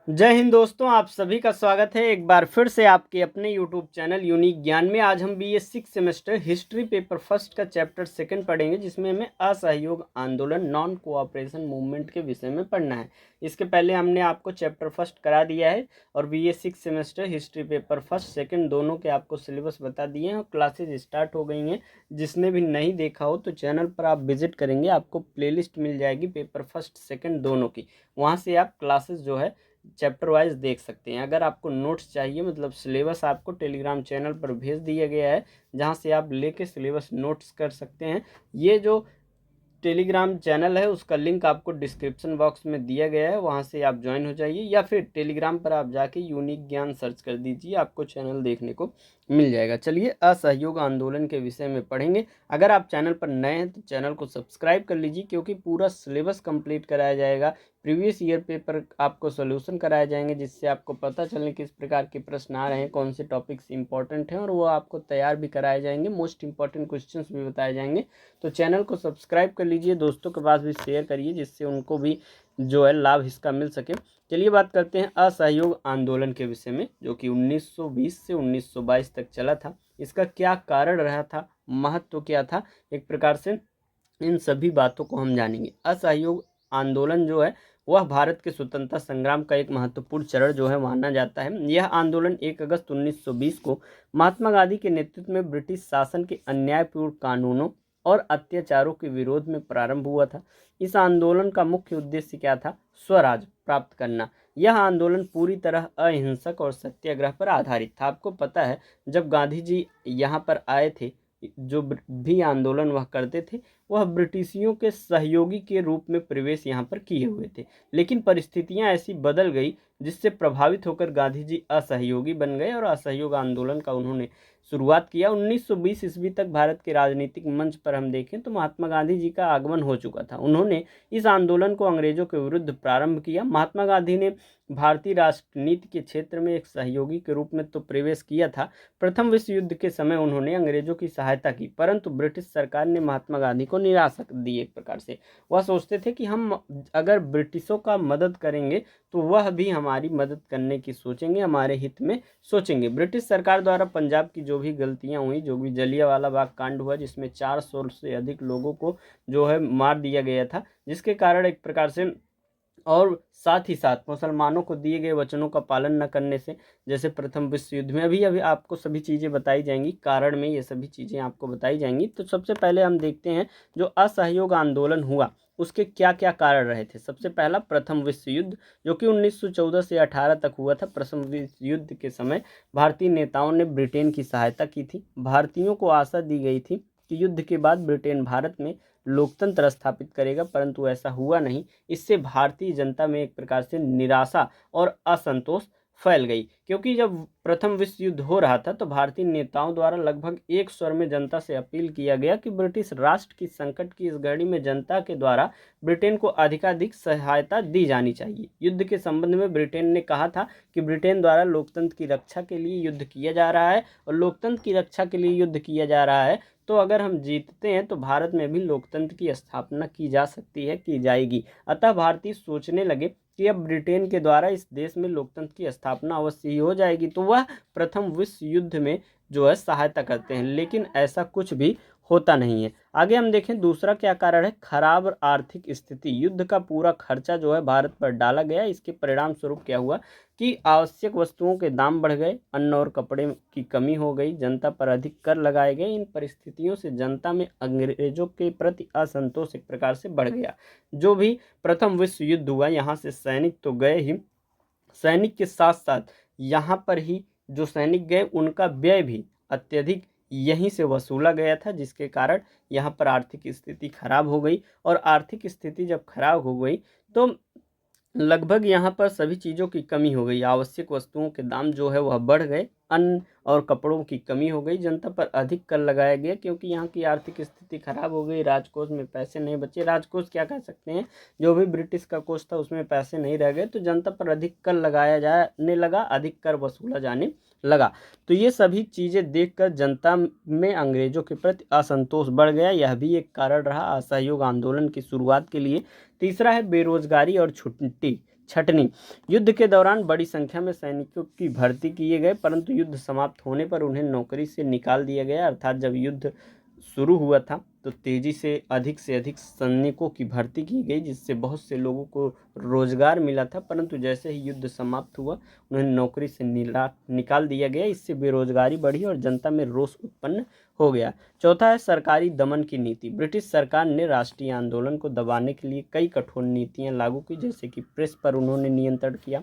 जय हिंद दोस्तों, आप सभी का स्वागत है एक बार फिर से आपके अपने YouTube चैनल यूनिक ज्ञान में। आज हम BA 6 semester history paper first का चैप्टर सेकंड पढ़ेंगे, जिसमें हमें असहयोग आंदोलन नॉन कोऑपरेशन मूवमेंट के विषय में पढ़ना है। इसके पहले हमने आपको चैप्टर फर्स्ट करा दिया है और BA 6 semester history paper first second दोनों के आपको सिलेबस बता दिए हैं और क्लासेज स्टार्ट हो गई हैं। जिसने भी नहीं देखा हो तो चैनल पर आप विजिट करेंगे, आपको प्लेलिस्ट मिल जाएगी पेपर फर्स्ट सेकेंड दोनों की। वहाँ से आप क्लासेस जो है चैप्टर वाइज देख सकते हैं। अगर आपको नोट्स चाहिए, मतलब सिलेबस आपको टेलीग्राम चैनल पर भेज दिया गया है, जहां से आप लेके सिलेबस नोट्स कर सकते हैं। ये जो टेलीग्राम चैनल है उसका लिंक आपको डिस्क्रिप्शन बॉक्स में दिया गया है, वहां से आप ज्वाइन हो जाइए, या फिर टेलीग्राम पर आप जाके यूनिक ज्ञान सर्च कर दीजिए, आपको चैनल देखने को मिल जाएगा। चलिए असहयोग आंदोलन के विषय में पढ़ेंगे। अगर आप चैनल पर नए हैं तो चैनल को सब्सक्राइब कर लीजिए, क्योंकि पूरा सिलेबस कंप्लीट कराया जाएगा। प्रीवियस ईयर पेपर आपको सोल्यूशन कराए जाएंगे, जिससे आपको पता चले किस प्रकार के प्रश्न आ रहे हैं, कौन से टॉपिक्स इंपॉर्टेंट हैं, और वो आपको तैयार भी कराए जाएंगे। मोस्ट इंपॉर्टेंट क्वेश्चंस भी बताए जाएंगे। तो चैनल को सब्सक्राइब कर लीजिए, दोस्तों के पास भी शेयर करिए, जिससे उनको भी जो है लाभ इसका मिल सके। चलिए बात करते हैं असहयोग आंदोलन के विषय में, जो कि 1920 से 1922 तक चला था। इसका क्या कारण रहा था, महत्व क्या था, एक प्रकार से इन सभी बातों को हम जानेंगे। असहयोग आंदोलन जो है वह भारत के स्वतंत्रता संग्राम का एक महत्वपूर्ण चरण जो है माना जाता है। यह आंदोलन 1 अगस्त 1920 को महात्मा गांधी के नेतृत्व में ब्रिटिश शासन के अन्यायपूर्ण कानूनों और अत्याचारों के विरोध में प्रारंभ हुआ था। इस आंदोलन का मुख्य उद्देश्य क्या था? स्वराज प्राप्त करना। यह आंदोलन पूरी तरह अहिंसक और सत्याग्रह पर आधारित था। आपको पता है, जब गांधी जी यहाँ पर आए थे, जो भी आंदोलन वह करते थे, वह ब्रिटिशियों के सहयोगी के रूप में प्रवेश यहाँ पर किए हुए थे। लेकिन परिस्थितियां ऐसी बदल गई, जिससे प्रभावित होकर गांधी जी असहयोगी बन गए और असहयोग आंदोलन का उन्होंने शुरुआत किया। 1920 ईस्वी तक भारत के राजनीतिक मंच पर हम देखें तो महात्मा गांधी जी का आगमन हो चुका था। उन्होंने इस आंदोलन को अंग्रेजों के विरुद्ध प्रारंभ किया। महात्मा गांधी ने भारतीय राष्ट्रनीति के क्षेत्र में एक सहयोगी के रूप में तो प्रवेश किया था। प्रथम विश्व युद्ध के समय उन्होंने अंग्रेजों की सहायता की, परंतु ब्रिटिश सरकार ने महात्मा गांधी को निराशा दी। एक प्रकार से वह सोचते थे कि हम अगर ब्रिटिशों का मदद करेंगे तो वह भी हमारी मदद करने की सोचेंगे, हमारे हित में सोचेंगे। ब्रिटिश सरकार द्वारा पंजाब की जो भी गलतियां हुई, जो भी जलियांवाला बाग कांड हुआ, जिसमें 400 से अधिक लोगों को जो है मार दिया गया था, जिसके कारण एक प्रकार से, और साथ ही साथ मुसलमानों को दिए गए वचनों का पालन न करने से, जैसे प्रथम विश्व युद्ध में, अभी अभी आपको सभी चीज़ें बताई जाएंगी, कारण में ये सभी चीज़ें आपको बताई जाएंगी। तो सबसे पहले हम देखते हैं जो असहयोग आंदोलन हुआ उसके क्या क्या कारण रहे थे। सबसे पहला प्रथम विश्व युद्ध, जो कि 1914 से 18 तक हुआ था। प्रथम विश्व युद्ध के समय भारतीय नेताओं ने ब्रिटेन की सहायता की थी। भारतीयों को आशा दी गई थी कि युद्ध के बाद ब्रिटेन भारत में लोकतंत्र स्थापित करेगा, परंतु ऐसा हुआ नहीं। इससे भारतीय जनता में एक प्रकार से निराशा और असंतोष फैल गई, क्योंकि जब प्रथम विश्व युद्ध हो रहा था तो भारतीय नेताओं द्वारा लगभग एक स्वर में जनता से अपील किया गया कि ब्रिटिश राष्ट्र की संकट की इस घड़ी में जनता के द्वारा ब्रिटेन को अधिकाधिक सहायता दी जानी चाहिए। युद्ध के संबंध में ब्रिटेन ने कहा था कि ब्रिटेन द्वारा लोकतंत्र की रक्षा के लिए युद्ध किया जा रहा है, और लोकतंत्र की रक्षा के लिए युद्ध किया जा रहा है, तो अगर हम जीतते हैं तो भारत में भी लोकतंत्र की स्थापना की जा सकती है, की जाएगी। अतः भारतीय सोचने लगे कि अब ब्रिटेन के द्वारा इस देश में लोकतंत्र की स्थापना अवश्य ही हो जाएगी, तो वह प्रथम विश्व युद्ध में जो है सहायता करते हैं। लेकिन ऐसा कुछ भी होता नहीं है। आगे हम देखें दूसरा क्या कारण है, खराब आर्थिक स्थिति। युद्ध का पूरा खर्चा जो है भारत पर डाला गया। इसके परिणाम स्वरूप क्या हुआ कि आवश्यक वस्तुओं के दाम बढ़ गए, अन्न और कपड़े की कमी हो गई, जनता पर अधिक कर लगाए गए। इन परिस्थितियों से जनता में अंग्रेजों के प्रति असंतोष एक प्रकार से बढ़ गया। जो भी प्रथम विश्व युद्ध हुआ, यहाँ से सैनिक तो गए ही, सैनिक के साथ साथ यहाँ पर ही जो सैनिक गए उनका व्यय भी अत्यधिक यहीं से वसूला गया था, जिसके कारण यहाँ पर आर्थिक स्थिति खराब हो गई। और आर्थिक स्थिति जब खराब हो गई तो लगभग यहाँ पर सभी चीज़ों की कमी हो गई। आवश्यक वस्तुओं के दाम जो है वह बढ़ गए, अन्न और कपड़ों की कमी हो गई, जनता पर अधिक कर लगाया गया, क्योंकि यहाँ की आर्थिक स्थिति खराब हो गई, राजकोष में पैसे नहीं बचे। राजकोष क्या कह सकते हैं, जो भी ब्रिटिश का कोष था उसमें पैसे नहीं रह गए, तो जनता पर अधिक कर लगाया जाने लगा, अधिक कर वसूला जाने लगा। तो ये सभी चीज़ें देखकर जनता में अंग्रेजों के प्रति असंतोष बढ़ गया। यह भी एक कारण रहा असहयोग आंदोलन की शुरुआत के लिए। तीसरा है बेरोजगारी और छुट्टी। छटनी। युद्ध के दौरान बड़ी संख्या में सैनिकों की भर्ती किए गए, परंतु युद्ध समाप्त होने पर उन्हें नौकरी से निकाल दिया गया। अर्थात जब युद्ध शुरू हुआ था तो तेजी से अधिक सैनिकों की भर्ती की गई, जिससे बहुत से लोगों को रोजगार मिला था, परंतु जैसे ही युद्ध समाप्त हुआ उन्हें नौकरी से निकाल दिया गया। इससे बेरोजगारी बढ़ी और जनता में रोष उत्पन्न हो गया। चौथा है सरकारी दमन की नीति। ब्रिटिश सरकार ने राष्ट्रीय आंदोलन को दबाने के लिए कई कठोर नीतियां लागू की, जैसे कि प्रेस पर उन्होंने नियंत्रण किया,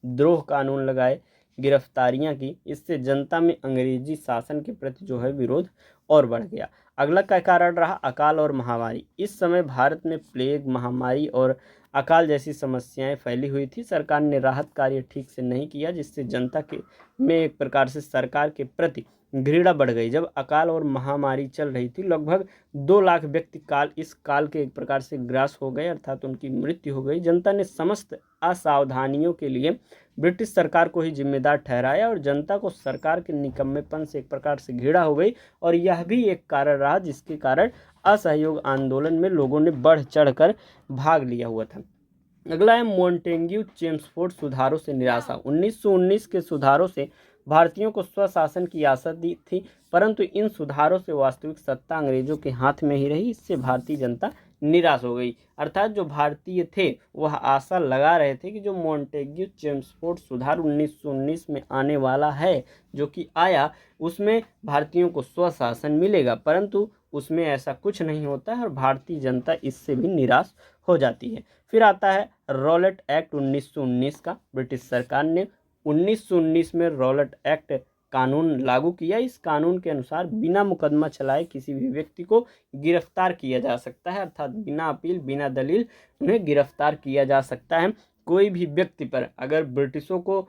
द्रोह कानून लगाए, गिरफ्तारियां की। इससे जनता में अंग्रेजी शासन के प्रति जो है विरोध और बढ़ गया। अगला का कारण रहा अकाल और महामारी। इस समय भारत में प्लेग, महामारी और अकाल जैसी समस्याएं फैली हुई थी। सरकार ने राहत कार्य ठीक से नहीं किया, जिससे जनता के में एक प्रकार से सरकार के प्रति घृणा बढ़ गई। जब अकाल और महामारी चल रही थी, लगभग 2 लाख व्यक्ति इस काल के एक प्रकार से ग्रास हो गए, अर्थात उनकी मृत्यु हो गई। जनता ने समस्त असावधानियों के लिए ब्रिटिश सरकार को ही जिम्मेदार ठहराया और जनता को सरकार के निकम्मेपन से एक प्रकार से घृणा हो गई, और यह भी एक कारण रहा जिसके कारण असहयोग आंदोलन में लोगों ने बढ़ चढ़कर भाग लिया हुआ था। अगला है मॉन्टेग्यू चेम्सफोर्ड सुधारों से निराशा। 1919 के सुधारों से भारतीयों को स्वशासन की आशा दी थी, परंतु इन सुधारों से वास्तविक सत्ता अंग्रेजों के हाथ में ही रही। इससे भारतीय जनता निराश हो गई। अर्थात जो भारतीय थे वह आशा लगा रहे थे कि जो मॉन्टेग्यू चेम्सफोर्ड सुधार 1919 में आने वाला है, जो कि आया, उसमें भारतीयों को स्वशासन मिलेगा, परंतु उसमें ऐसा कुछ नहीं होता है और भारतीय जनता इससे भी निराश हो जाती है। फिर आता है रॉलेट एक्ट 1919 का। ब्रिटिश सरकार ने 1919 में रॉलेट एक्ट कानून लागू किया। इस कानून के अनुसार बिना मुकदमा चलाए किसी भी व्यक्ति को गिरफ्तार किया जा सकता है, अर्थात बिना अपील, बिना दलील उन्हें गिरफ्तार किया जा सकता है। कोई भी व्यक्ति पर अगर ब्रिटिशों को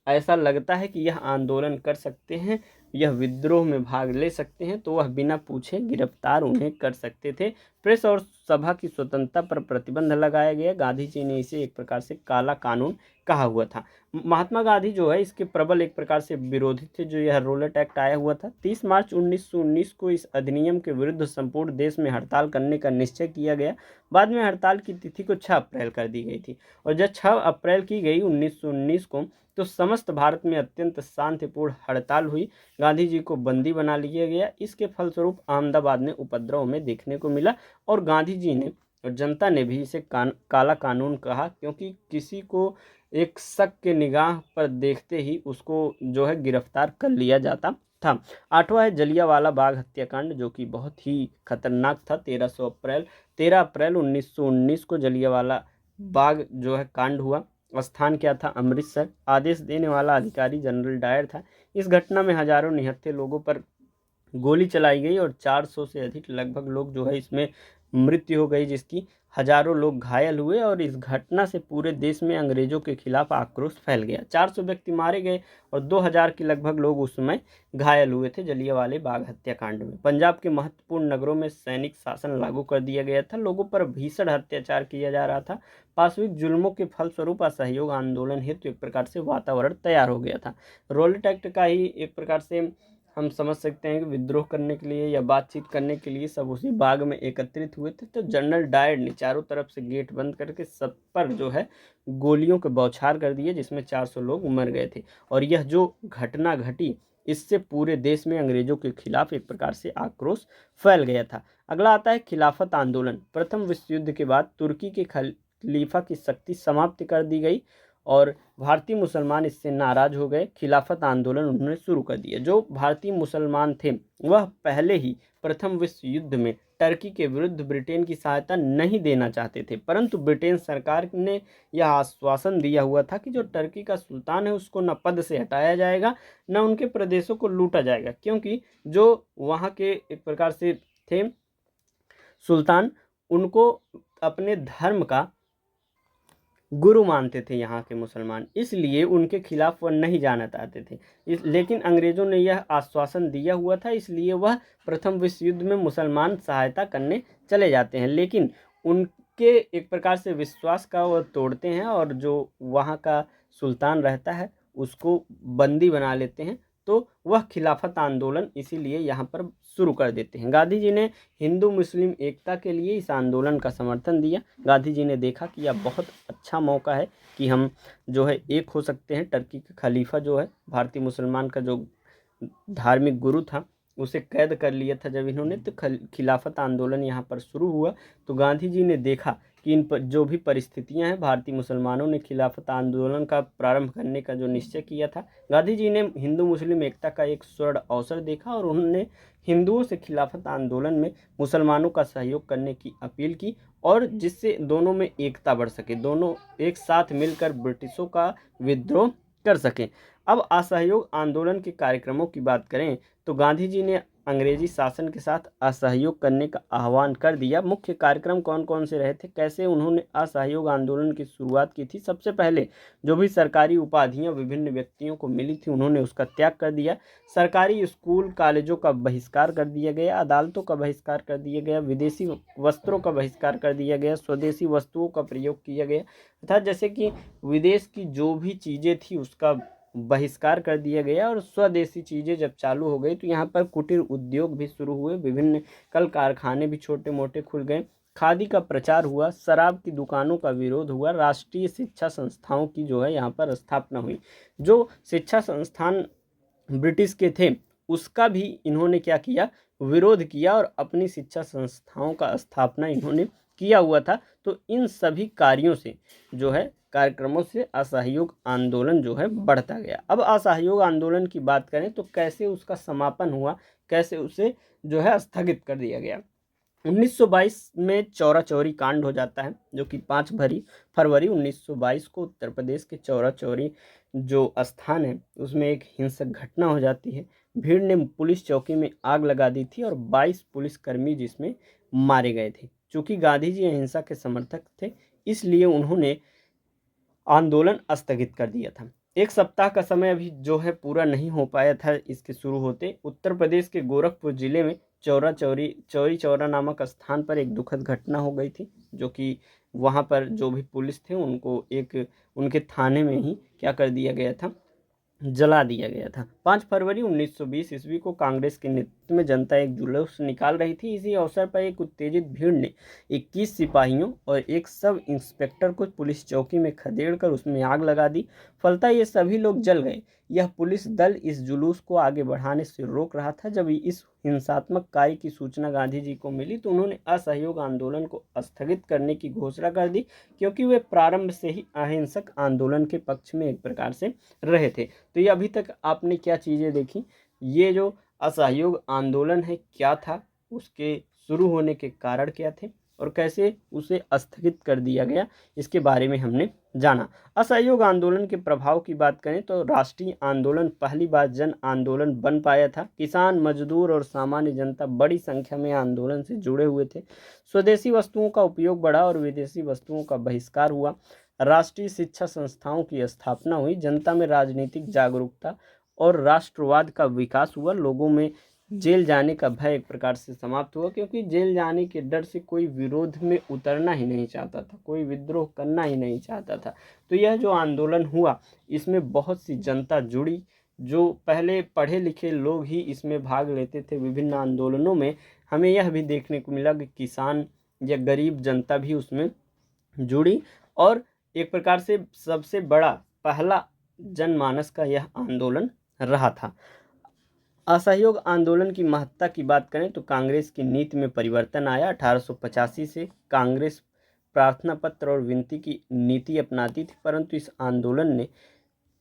ऐसा लगता है कि यह आंदोलन कर सकते हैं, यह विद्रोह में भाग ले सकते हैं, तो वह बिना पूछे गिरफ्तार उन्हें कर सकते थे। प्रेस और सभा की स्वतंत्रता पर प्रतिबंध लगाया गया। गांधी जी ने इसे एक प्रकार से काला कानून कहा हुआ था। महात्मा गांधी जो है इसके प्रबल एक प्रकार से विरोधी थे। जो यह रॉलेट एक्ट आया हुआ था, 30 मार्च 1919 को इस अधिनियम के विरुद्ध संपूर्ण देश में हड़ताल करने का निश्चय किया गया। बाद में हड़ताल की तिथि को 6 अप्रैल कर दी गई थी, और जब 6 अप्रैल की गई 1919 को, तो समस्त भारत में अत्यंत शांतिपूर्ण हड़ताल हुई। गांधी जी को बंदी बना लिया गया। इसके फलस्वरूप अहमदाबाद में उपद्रव में देखने को मिला, और गांधी जी ने और जनता ने भी इसे काला कानून कहा, क्योंकि किसी को एक शक के निगाह पर देखते ही उसको जो है गिरफ्तार कर लिया जाता था। 8वां है जलियांवाला बाग हत्याकांड, जो कि बहुत ही खतरनाक था। 13 अप्रैल 1919 को जलियांवाला बाग जो है कांड हुआ। स्थान क्या था? अमृतसर। आदेश देने वाला अधिकारी जनरल डायर था। इस घटना में हजारों निहत्थे लोगों पर गोली चलाई गई और 400 से अधिक लगभग लोग जो है इसमें मृत्यु हो गई, जिसकी हजारों लोग घायल हुए, और इस घटना से पूरे देश में अंग्रेजों के खिलाफ आक्रोश फैल गया। 400 व्यक्ति मारे गए और 2000 के लगभग लोग उस समय घायल हुए थे जलियांवाले बाग हत्याकांड में। पंजाब के महत्वपूर्ण नगरों में सैनिक शासन लागू कर दिया गया था। लोगों पर भीषण अत्याचार किया जा रहा था। पाशविक जुल्मों के फलस्वरूप असहयोग आंदोलन हेतु एक प्रकार से वातावरण तैयार हो गया था। रॉलेट एक्ट का ही एक प्रकार से हम समझ सकते हैं कि विद्रोह करने के लिए या बातचीत करने के लिए सब उसी बाग में एकत्रित हुए थे। तो जनरल डायर ने चारों तरफ से गेट बंद करके सब पर जो है गोलियों के बौछार कर दिए, जिसमें 400 लोग मर गए थे। और यह जो घटना घटी, इससे पूरे देश में अंग्रेजों के खिलाफ एक प्रकार से आक्रोश फैल गया था। अगला आता है खिलाफत आंदोलन। प्रथम विश्व युद्ध के बाद तुर्की के खलीफा की शक्ति समाप्त कर दी गई और भारतीय मुसलमान इससे नाराज हो गए। खिलाफत आंदोलन उन्होंने शुरू कर दिया। जो भारतीय मुसलमान थे वह पहले ही प्रथम विश्व युद्ध में टर्की के विरुद्ध ब्रिटेन की सहायता नहीं देना चाहते थे, परंतु ब्रिटेन सरकार ने यह आश्वासन दिया हुआ था कि जो टर्की का सुल्तान है उसको न पद से हटाया जाएगा, न उनके प्रदेशों को लूटा जाएगा, क्योंकि जो वहाँ के एक प्रकार से थे सुल्तान, उनको अपने धर्म का गुरु मानते थे यहाँ के मुसलमान, इसलिए उनके खिलाफ वह नहीं जाना चाहते थे। लेकिन अंग्रेज़ों ने यह आश्वासन दिया हुआ था, इसलिए वह प्रथम विश्व युद्ध में मुसलमान सहायता करने चले जाते हैं। लेकिन उनके एक प्रकार से विश्वास का वह तोड़ते हैं और जो वहाँ का सुल्तान रहता है उसको बंदी बना लेते हैं। तो वह खिलाफत आंदोलन इसीलिए यहाँ पर शुरू कर देते हैं। गांधी जी ने हिंदू मुस्लिम एकता के लिए इस आंदोलन का समर्थन दिया। गांधी जी ने देखा कि यह बहुत अच्छा मौका है कि हम जो है एक हो सकते हैं। टर्की का खलीफा जो है भारतीय मुसलमान का जो धार्मिक गुरु था उसे कैद कर लिया था जब इन्होंने, तो खिलाफत आंदोलन यहाँ पर शुरू हुआ। तो गांधी जी ने देखा कि इन पर जो भी परिस्थितियां हैं, भारतीय मुसलमानों ने खिलाफत आंदोलन का प्रारंभ करने का जो निश्चय किया था, गांधी जी ने हिंदू मुस्लिम एकता का एक स्वर्ण अवसर देखा और उन्होंने हिंदुओं से खिलाफत आंदोलन में मुसलमानों का सहयोग करने की अपील की, और जिससे दोनों में एकता बढ़ सके, दोनों एक साथ मिलकर ब्रिटिशों का विद्रोह कर सकें। अब असहयोग आंदोलन के कार्यक्रमों की बात करें तो गांधी जी ने अंग्रेजी शासन के साथ असहयोग करने का आह्वान कर दिया। मुख्य कार्यक्रम कौन कौन से रहे थे, कैसे उन्होंने असहयोग आंदोलन की शुरुआत की थी? सबसे पहले जो भी सरकारी उपाधियां विभिन्न व्यक्तियों को मिली थी उन्होंने उसका त्याग कर दिया। सरकारी स्कूल कॉलेजों का बहिष्कार कर दिया गया, अदालतों का बहिष्कार कर दिया गया, विदेशी वस्त्रों का बहिष्कार कर दिया गया, स्वदेशी वस्तुओं का प्रयोग किया गया तथा जैसे कि विदेश की जो भी चीज़ें थी उसका बहिष्कार कर दिया गया। और स्वदेशी चीज़ें जब चालू हो गई तो यहाँ पर कुटीर उद्योग भी शुरू हुए, विभिन्न कल कारखाने भी छोटे मोटे खुल गए, खादी का प्रचार हुआ, शराब की दुकानों का विरोध हुआ, राष्ट्रीय शिक्षा संस्थाओं की जो है यहाँ पर स्थापना हुई। जो शिक्षा संस्थान ब्रिटिश के थे उसका भी इन्होंने क्या किया, विरोध किया, और अपनी शिक्षा संस्थाओं का स्थापना इन्होंने किया हुआ था। तो इन सभी कार्यों से जो है, कार्यक्रमों से असहयोग आंदोलन जो है बढ़ता गया। अब असहयोग आंदोलन की बात करें तो कैसे उसका समापन हुआ, कैसे उसे जो है स्थगित कर दिया गया। 1922 में चौरा चौरी कांड हो जाता है, जो कि 5 फरवरी 1922 को उत्तर प्रदेश के चौरा चौरी जो स्थान है उसमें एक हिंसक घटना हो जाती है। भीड़ ने पुलिस चौकी में आग लगा दी थी और 22 पुलिसकर्मी जिसमें मारे गए थे। चूंकि गांधी जी अहिंसा के समर्थक थे इसलिए उन्होंने आंदोलन स्थगित कर दिया था। एक सप्ताह का समय अभी जो है पूरा नहीं हो पाया था इसके शुरू होते। उत्तर प्रदेश के गोरखपुर जिले में चौरी चौरा नामक स्थान पर एक दुखद घटना हो गई थी, जो कि वहां पर जो भी पुलिस थे उनको एक उनके थाने में ही क्या कर दिया गया था, जला दिया गया था। 5 फरवरी 1920 ईस्वी को कांग्रेस के नेतृत्व में जनता एक जुलूस निकाल रही थी। इसी अवसर पर एक उत्तेजित भीड़ ने 21 सिपाहियों और एक सब इंस्पेक्टर को पुलिस चौकी में खदेड़कर उसमें आग लगा दी। फलतः ये सभी लोग जल गए। यह पुलिस दल इस जुलूस को आगे बढ़ाने से रोक रहा था। जब इस हिंसात्मक कार्य की सूचना गांधी जी को मिली तो उन्होंने असहयोग आंदोलन को स्थगित करने की घोषणा कर दी, क्योंकि वे प्रारंभ से ही अहिंसक आंदोलन के पक्ष में एक प्रकार से रहे थे। तो ये अभी तक आपने क्या चीज़ें देखी, ये जो असहयोग आंदोलन है क्या था, उसके शुरू होने के कारण क्या थे और कैसे उसे स्थगित कर दिया गया, इसके बारे में हमने जाना। असहयोग आंदोलन के प्रभाव की बात करें तो राष्ट्रीय आंदोलन पहली बार जन आंदोलन बन पाया था। किसान, मजदूर और सामान्य जनता बड़ी संख्या में आंदोलन से जुड़े हुए थे। स्वदेशी वस्तुओं का उपयोग बढ़ा और विदेशी वस्तुओं का बहिष्कार हुआ। राष्ट्रीय शिक्षा संस्थाओं की स्थापना हुई। जनता में राजनीतिक जागरूकता और राष्ट्रवाद का विकास हुआ। लोगों में जेल जाने का भय एक प्रकार से समाप्त हुआ, क्योंकि जेल जाने के डर से कोई विरोध में उतरना ही नहीं चाहता था, कोई विद्रोह करना ही नहीं चाहता था। तो यह जो आंदोलन हुआ इसमें बहुत सी जनता जुड़ी। जो पहले पढ़े लिखे लोग ही इसमें भाग लेते थे विभिन्न आंदोलनों में, हमें यह भी देखने को मिला कि किसान या गरीब जनता भी उसमें जुड़ी। और एक प्रकार से सबसे बड़ा पहला जनमानस का यह आंदोलन रहा था। असहयोग आंदोलन की महत्ता की बात करें तो कांग्रेस की नीति में परिवर्तन आया। 1885 से कांग्रेस प्रार्थना पत्र और विनती की नीति अपनाती थी, परंतु इस आंदोलन ने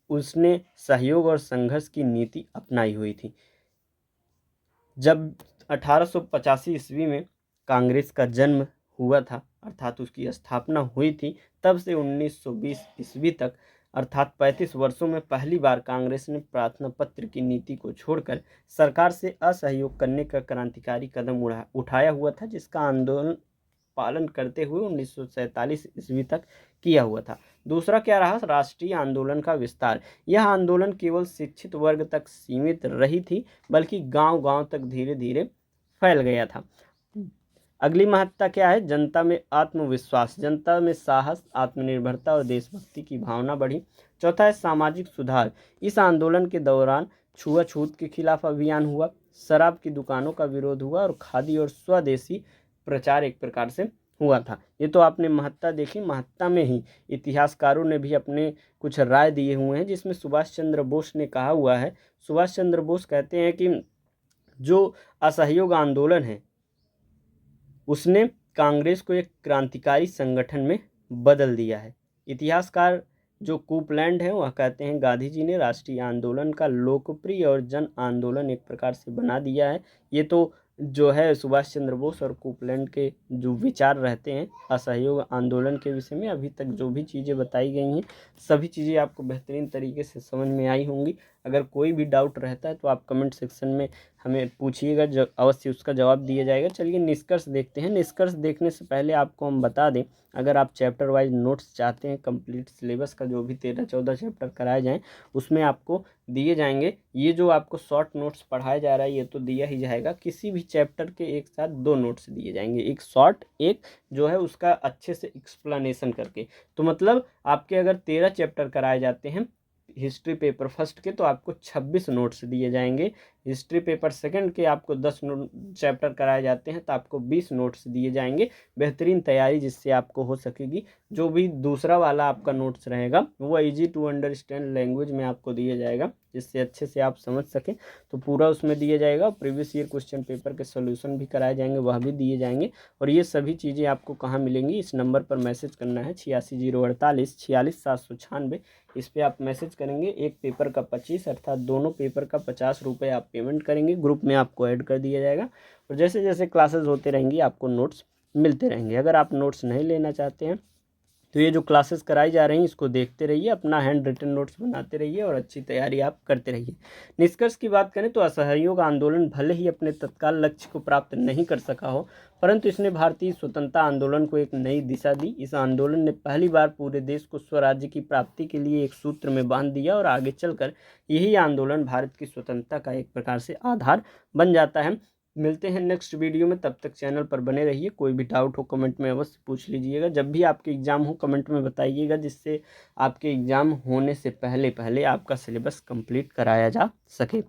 उसने सहयोग और संघर्ष की नीति अपनाई हुई थी। जब 1885 ईस्वी में कांग्रेस का जन्म हुआ था, अर्थात उसकी स्थापना हुई थी, तब से 1920 ईस्वी तक अर्थात 35 वर्षों में पहली बार कांग्रेस ने प्रार्थना पत्र की नीति को छोड़कर सरकार से असहयोग करने का क्रांतिकारी कदम उठाया हुआ था, जिसका आंदोलन पालन करते हुए 1947 ईस्वी तक किया हुआ था। दूसरा क्या रहा, राष्ट्रीय आंदोलन का विस्तार। यह आंदोलन केवल शिक्षित वर्ग तक सीमित रही थी, बल्कि गांव-गांव तक धीरे धीरे फैल गया था। अगली महत्ता क्या है, जनता में आत्मविश्वास, जनता में साहस, आत्मनिर्भरता और देशभक्ति की भावना बढ़ी। चौथा है सामाजिक सुधार। इस आंदोलन के दौरान छुआछूत के खिलाफ अभियान हुआ, शराब की दुकानों का विरोध हुआ और खादी और स्वदेशी प्रचार एक प्रकार से हुआ था। ये तो आपने महत्ता देखी। महत्ता में ही इतिहासकारों ने भी अपने कुछ राय दिए हुए हैं, जिसमें सुभाष चंद्र बोस ने कहा हुआ है, सुभाष चंद्र बोस कहते हैं कि जो असहयोग आंदोलन है उसने कांग्रेस को एक क्रांतिकारी संगठन में बदल दिया है। इतिहासकार जो कूपलैंड है वह कहते हैं गांधी जी ने राष्ट्रीय आंदोलन का लोकप्रिय और जन आंदोलन एक प्रकार से बना दिया है। ये तो जो है सुभाष चंद्र बोस और कूपलैंड के जो विचार रहते हैं असहयोग आंदोलन के विषय में, अभी तक जो भी चीज़ें बताई गई हैं सभी चीज़ें आपको बेहतरीन तरीके से समझ में आई होंगी। अगर कोई भी डाउट रहता है तो आप कमेंट सेक्शन में हमें पूछिएगा, अवश्य उसका जवाब दिया जाएगा। चलिए निष्कर्ष देखते हैं। निष्कर्ष देखने से पहले आपको हम बता दें, अगर आप चैप्टर वाइज नोट्स चाहते हैं कंप्लीट सिलेबस का, जो भी 13-14 चैप्टर कराए जाएँ उसमें आपको दिए जाएंगे। ये जो आपको शॉर्ट नोट्स पढ़ाया जा रहा है ये तो दिया ही जाएगा, किसी भी चैप्टर के एक साथ 2 नोट्स दिए जाएंगे, एक शॉर्ट एक जो है उसका अच्छे से एक्सप्लेनेशन करके। तो मतलब आपके अगर 13 चैप्टर कराए जाते हैं हिस्ट्री पेपर फर्स्ट के तो आपको 26 नोट्स दिए जाएंगे। हिस्ट्री पेपर सेकंड के आपको 10 चैप्टर कराए जाते हैं तो आपको 20 नोट्स दिए जाएंगे। बेहतरीन तैयारी जिससे आपको हो सकेगी। जो भी दूसरा वाला आपका नोट्स रहेगा वो इजी टू अंडरस्टैंड लैंग्वेज में आपको दिया जाएगा, जिससे अच्छे से आप समझ सकें, तो पूरा उसमें दिया जाएगा। प्रीवियस ईयर क्वेश्चन पेपर के सोल्यूशन भी कराए जाएंगे, वह भी दिए जाएंगे। और ये सभी चीज़ें आपको कहाँ मिलेंगी, इस नंबर पर मैसेज करना है 86 048 46 796। इस पर आप मैसेज करेंगे। एक पेपर का 25 अर्थात दोनों पेपर का 50 रुपये आप पेमेंट करेंगे। ग्रुप में आपको ऐड कर दिया जाएगा और जैसे जैसे क्लासेस होते रहेंगी आपको नोट्स मिलते रहेंगे। अगर आप नोट्स नहीं लेना चाहते हैं तो ये जो क्लासेस कराई जा रही हैं इसको देखते रहिए, अपना हैंड रिटन नोट्स बनाते रहिए और अच्छी तैयारी आप करते रहिए। निष्कर्ष की बात करें तो असहयोग आंदोलन भले ही अपने तत्काल लक्ष्य को प्राप्त नहीं कर सका हो, परंतु इसने भारतीय स्वतंत्रता आंदोलन को एक नई दिशा दी। इस आंदोलन ने पहली बार पूरे देश को स्वराज्य की प्राप्ति के लिए एक सूत्र में बांध दिया और आगे चलकर यही आंदोलन भारत की स्वतंत्रता का एक प्रकार से आधार बन जाता है। मिलते हैं नेक्स्ट वीडियो में, तब तक चैनल पर बने रहिए। कोई भी डाउट हो कमेंट में अवश्य पूछ लीजिएगा। जब भी आपके एग्ज़ाम हो कमेंट में बताइएगा, जिससे आपके एग्ज़ाम होने से पहले पहले आपका सिलेबस कंप्लीट कराया जा सके।